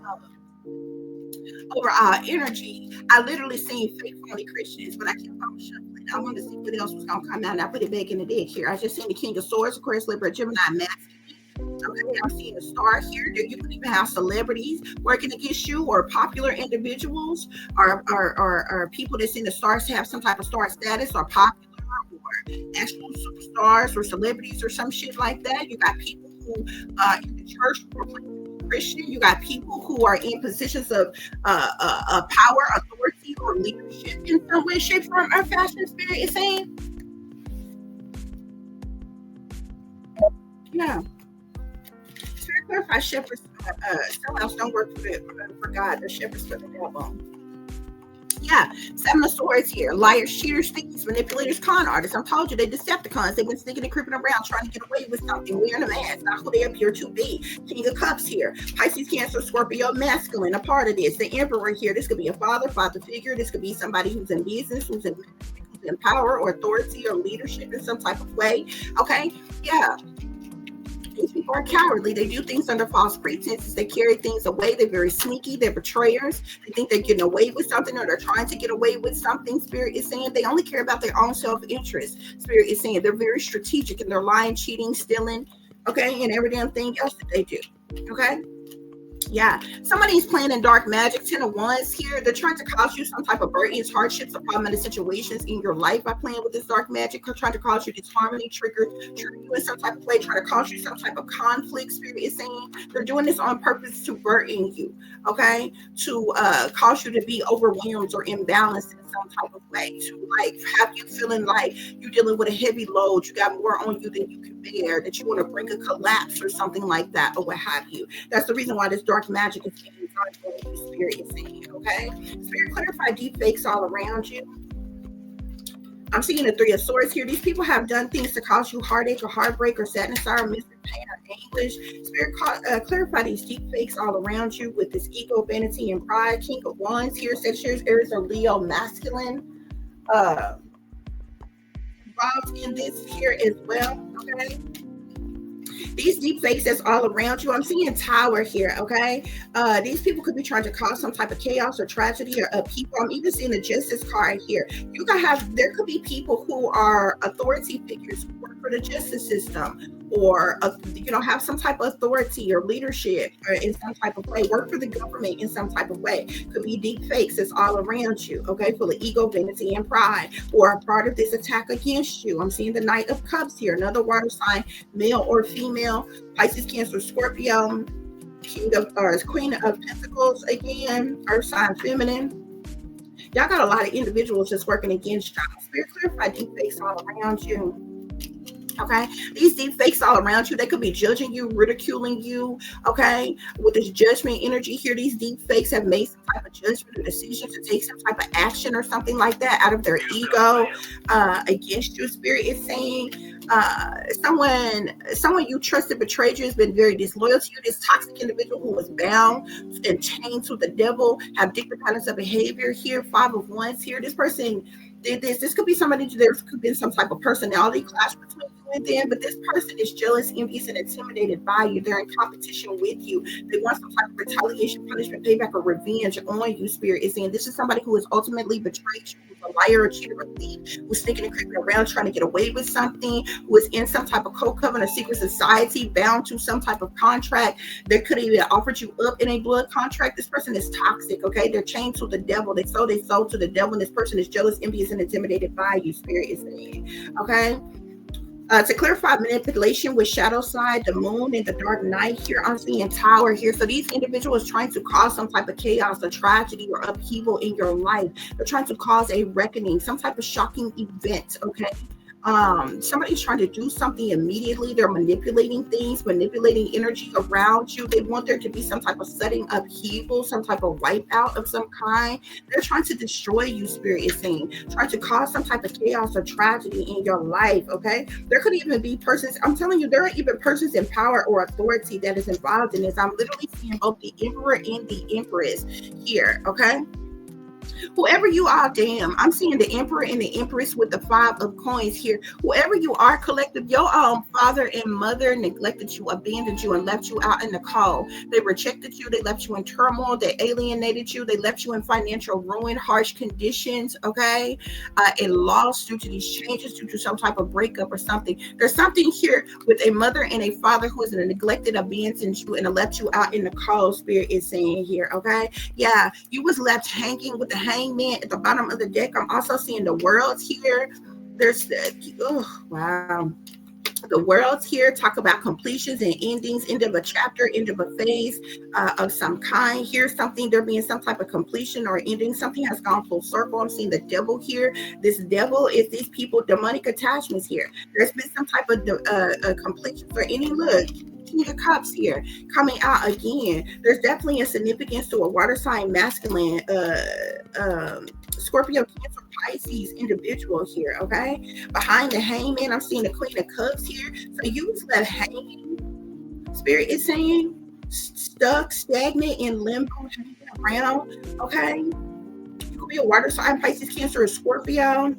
over our energy, I literally seen fake phony Christians, but I kept on shuffling. I wanted to see what else was gonna come out, and I put it back in the deck here. I just seen the King of Swords, Aquarius, Libra, Gemini, Masculine. Okay, I'm seeing a star here. You could even have celebrities working against you, or popular individuals, or people that's in the stars have some type of star status, or popular, or actual superstars, or celebrities, or some shit like that. You got people who in the church who are playing Christian. You got people who are in positions of power, authority, or leadership in some way, shape, form, or fashion. Spirit is saying, yeah. Spirit clarify shepherds. Sellouts don't work for God. They're shepherds for the devil. Yeah, Seven of Swords here. Liars, cheaters, thieves, manipulators, con artists. I told you, they Decepticons. They've been sneaking and creeping around trying to get away with something, wearing a mask, not who they appear to be. King of Cups here. Pisces, Cancer, Scorpio, masculine, a part of this. The Emperor here. This could be a father figure. This could be somebody who's in business, who's in power or authority or leadership in some type of way. Okay, yeah. These people are cowardly. They do things under false pretenses. They carry things away. They're very sneaky. They're betrayers. They think they're getting away with something, or they're trying to get away with something. Spirit is saying they only care about their own self-interest. Spirit is saying they're very strategic, and they're lying, cheating, stealing, okay, and every damn thing else that they do. Okay. Yeah, somebody's playing in dark magic. 10 of Wands here. They're trying to cause you some type of burdens, hardships, or problematic situations in your life by playing with this dark magic. They're trying to cause you disharmony, trigger you in some type of way, trying to cause you some type of conflict. Spirit is saying they're doing this on purpose to burden you, okay? To cause you to be overwhelmed or imbalanced in some type of way, to like have you feeling like you're dealing with a heavy load, you got more on you than you can bear, that you want to bring a collapse or something like that, or what have you. That's the reason why this dark magic is being done for you, Spirit is saying, okay? Spirit, clarify deep fakes all around you. I'm seeing the Three of Swords here. These people have done things to cause you heartache or heartbreak or sadness, sorrow, misery, pain, or anguish. Spirit, clarify these deep fakes all around you with this ego, vanity, and pride. King of Wands here, Sagittarius, Aries, or Leo, masculine. Involved in this here as well, okay? These deep fakes that's all around you. I'm seeing Tower here, okay? These people could be trying to cause some type of chaos or tragedy or upheaval. I'm even seeing the Justice card here. There could be people who are authority figures who work for the justice system, or have some type of authority or leadership or in some type of way, work for the government in some type of way. Could be deep fakes that's all around you, okay? Full of ego, vanity, and pride, or a part of this attack against you. I'm seeing the Knight of Cups here, another water sign, male or female, Pisces, Cancer, Scorpio, Queen of Pentacles again, Earth sign, feminine. Y'all got a lot of individuals just working against y'all. Spirit, clarify deep fakes all around you. Okay, these deep fakes all around you, they could be judging you, ridiculing you, okay? With this judgment energy here, these deep fakes have made some type of judgment or decision to take some type of action or something like that out of their ego against you. Spirit is saying someone you trusted betrayed you, has been very disloyal to you. This toxic individual who was bound and chained to the devil, have different patterns of behavior here. 5 of Wands here. This person did this. This could be somebody, there could be some type of personality clash between you and them, but this person is jealous, envious, and intimidated by you. They're in competition with you. They want some type of retaliation, punishment, payback, or revenge on you. Spirit is saying this is somebody who has ultimately betrayed you, who's a liar, a cheater, a thief, who's sneaking and creeping around trying to get away with something, who is in some type of co-covenant or secret society, bound to some type of contract. They could have even offered you up in a blood contract. This person is toxic, okay? They're chained to the devil. They sold their soul to the devil, and this person is jealous, envious, and intimidated by you. Spirit is saying, okay? To clarify manipulation with shadow side, the moon, and the dark night here, I'm seeing Tower here. So these individuals trying to cause some type of chaos, a tragedy, or upheaval in your life. They're trying to cause a reckoning, some type of shocking event, okay? Somebody's trying to do something immediately. They're manipulating things, manipulating energy around you. They want there to be some type of sudden upheaval, some type of wipeout of some kind. They're trying to destroy you, Spirit is saying, trying to cause some type of chaos or tragedy in your life, okay? There could even be persons, I'm telling you, there are even persons in power or authority that is involved in this. I'm literally seeing both the Emperor and the Empress here, okay? Whoever you are, damn, I'm seeing the Emperor and the Empress with the 5 of coins here. Whoever you are, collective, your father and mother neglected you, abandoned you, and left you out in the cold. They rejected you. They left you in turmoil. They alienated you. They left you in financial ruin, harsh conditions, okay? And loss due to these changes, due to some type of breakup or something. There's something here with a mother and a father who is neglected, abandoned you, and left you out in the cold. Spirit is saying here, okay? Yeah, you was left hanging with the hangman at the bottom of the deck. I'm also seeing the world here. There's wow. the worlds here talk about completions and endings, end of a chapter, end of a phase of some kind. Here's something, there being some type of completion or ending. Something has gone full circle. I'm seeing the devil here. This devil is these people, demonic attachments here. There's been some type of completion or ending. Look, King of Cups here coming out again. There's definitely a significance to a water sign, masculine, Scorpio, Cancer, Pisces individual here, okay? Behind the hangman, I'm seeing the Queen of Cups here. So you was left hanging. Spirit is saying stuck, stagnant, in limbo, hanging around, okay? You could be a water sign, Pisces, Cancer, or Scorpio,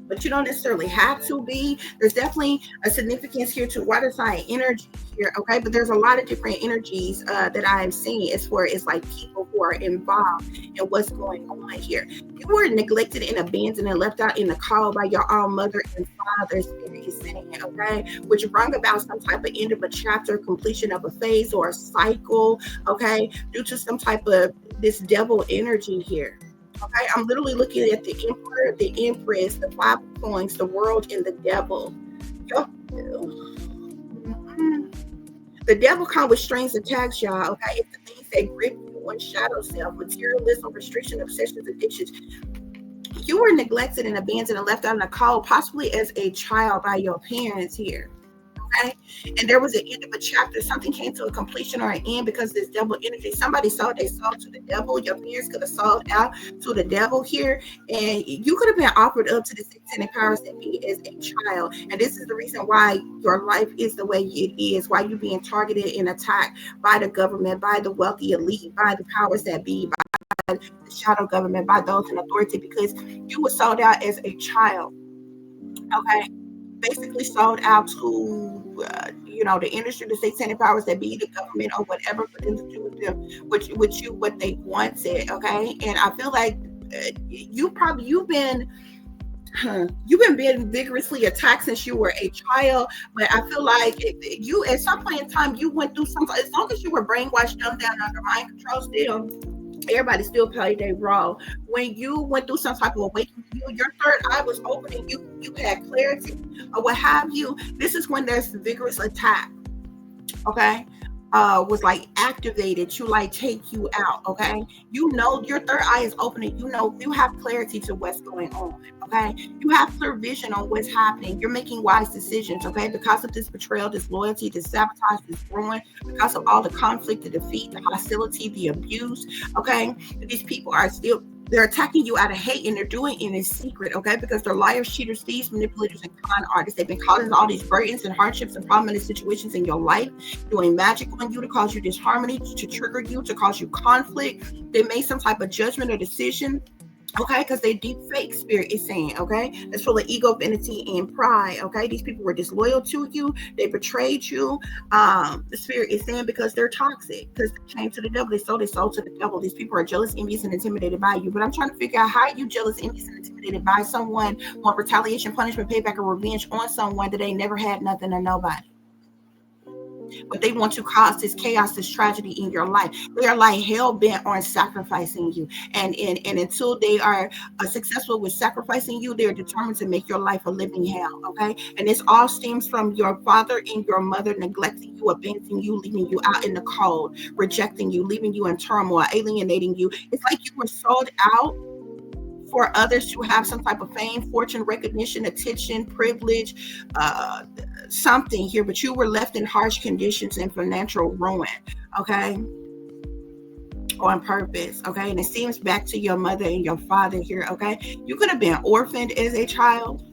but you don't necessarily have to be. There's definitely a significance here to water sign energy here, okay? But there's a lot of different energies that I'm seeing as far as like people who are involved in what's going on here. You were neglected and abandoned and left out in the cold by your own mother and father, Spirit is saying, okay? Which brought about some type of end of a chapter, completion of a phase or a cycle, okay? Due to some type of this devil energy here. Okay, I'm literally looking at the Emperor, the Empress, the 5 of Coins, the World, and the Devil. The devil comes with strings attacks, y'all. Okay, it's the things that grip you, one shadow self, materialism, restriction, obsessions, addictions. You were neglected and abandoned and left out in the cold, possibly as a child by your parents here. Okay, and there was an end of a chapter. Something came to a completion or an end because of this devil energy. Somebody sold their soul to the devil. Your parents could have sold out to the devil here, and you could have been offered up to the satanic powers that be as a child. And this is the reason why your life is the way it is, why you're being targeted and attacked by the government, by the wealthy elite, by the powers that be, by the shadow government, by those in authority, because you were sold out as a child. Okay, basically sold out to the industry, the satanic powers that be, the government, or whatever, for them to do with them, with you, what they wanted. Okay, and I feel like you've been being vigorously attacked since you were a child, but I feel like you at some point in time you went through something. As long as you were brainwashed, dumbed down, under mind control, still everybody still played their role. When you went through some type of awakening, your third eye was opening, you had clarity or what have you. This is when there's vigorous attack, okay? Was like activated to like take you out, okay? Your third eye is opening, you have clarity to what's going on, okay? You have clear vision on what's happening. You're making wise decisions, okay? Because of this betrayal, this loyalty, this sabotage, this ruin, because of all the conflict, the defeat, the hostility, the abuse, okay? These people are still, they're attacking you out of hate, and they're doing it in secret, okay? Because they're liars, cheaters, thieves, manipulators, and con artists. They've been causing all these burdens and hardships and problematic situations in your life, doing magic on you to cause you disharmony, to trigger you, to cause you conflict. They made some type of judgment or decision, okay? Because they deep fake, Spirit is saying, okay? It's full of ego, vanity, and pride, okay? These people were disloyal to you. They betrayed you. The Spirit is saying because they're toxic, because they came to the devil. They sold their soul to the devil. These people are jealous, envious, and intimidated by you. But I'm trying to figure out how you jealous, envious, and intimidated by someone, want retaliation, punishment, payback, or revenge on someone that ain't never had nothing or nobody. But they want to cause this chaos, this tragedy in your life. They are like hell bent on sacrificing you, and until they are successful with sacrificing you, they're determined to make your life a living hell. Okay, and this all stems from your father and your mother neglecting you, abandoning you, leaving you out in the cold, rejecting you, leaving you in turmoil, alienating you. It's like you were sold out for others to have some type of fame, fortune, recognition, attention, privilege, something here, but you were left in harsh conditions and financial ruin, okay? On purpose, okay? And it seems back to your mother and your father here, okay? You could have been orphaned as a child,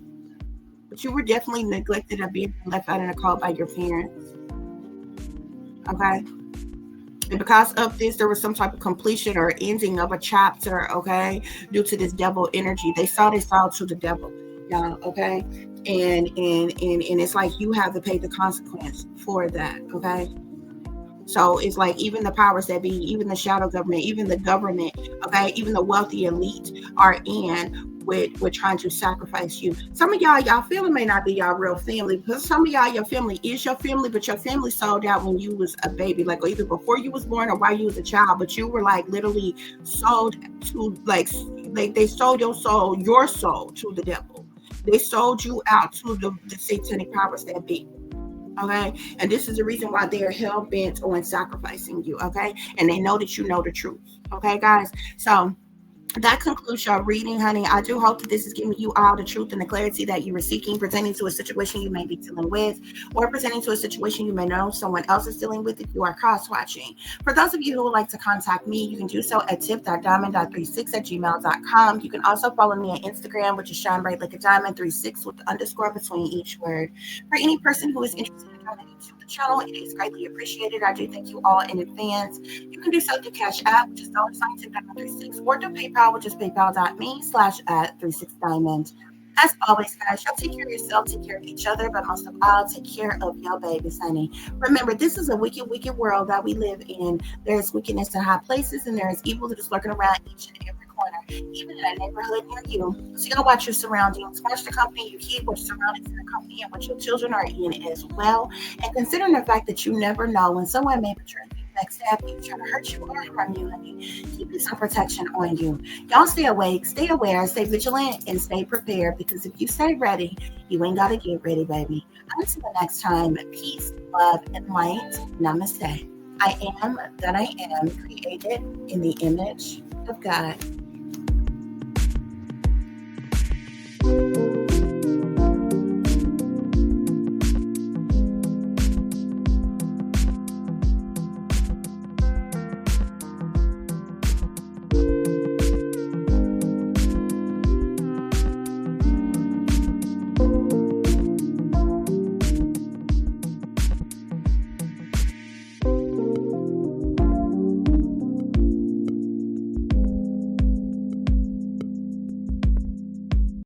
but you were definitely neglected or being left out in the cold by your parents, okay? And because of this, there was some type of completion or ending of a chapter, okay? Due to this devil energy. They sold to the devil, y'all, okay? And it's like you have to pay the consequence for that, okay? So it's like even the powers that be, even the shadow government, even the government, okay, even the wealthy elite are in with trying to sacrifice you. Some of y'all family may not be y'all real family, because some of y'all, your family is your family, but your family sold out when you was a baby, like either before you was born or while you was a child, but you were like literally sold to like they sold your soul to the devil. They sold you out to the satanic powers that be. Okay. And this is the reason why they are hell bent on sacrificing you. Okay. And they know that you know the truth. Okay, guys. So that concludes your reading, honey. I do hope that this is giving you all the truth and the clarity that you were seeking, pertaining to a situation you may be dealing with, or pertaining to a situation you may know someone else is dealing with if you are cross-watching. For those of you who would like to contact me, you can do so at tip.diamond.36@gmail.com. You can also follow me on Instagram, which is shine bright like a diamond 36 with the underscore between each word. For any person who is interested in donating to the channel, it is greatly appreciated. I do thank you all in advance. You can do so through Cash App, which is $tip.36, or through PayPal, which is paypal.me/@36diamond. As always, guys, y'all take care of yourself, take care of each other, but most of all, take care of your babies, honey. Remember, this is a wicked, wicked world that we live in. There is wickedness in high places, and there is evil that is lurking around each and every corner, even in a neighborhood near you. So you gotta watch your surroundings, watch the company you keep, watch surroundings in the company in which your children are in as well. And considering the fact that you never know when someone may betray you, backstab you, try to hurt you, or harm you, honey, keeping some protection on you. Y'all stay awake, stay aware, stay vigilant, and stay prepared, because if you stay ready, you ain't gotta get ready, baby. Until the next time, peace, love, and light. Namaste. I am that I am, created in the image of God.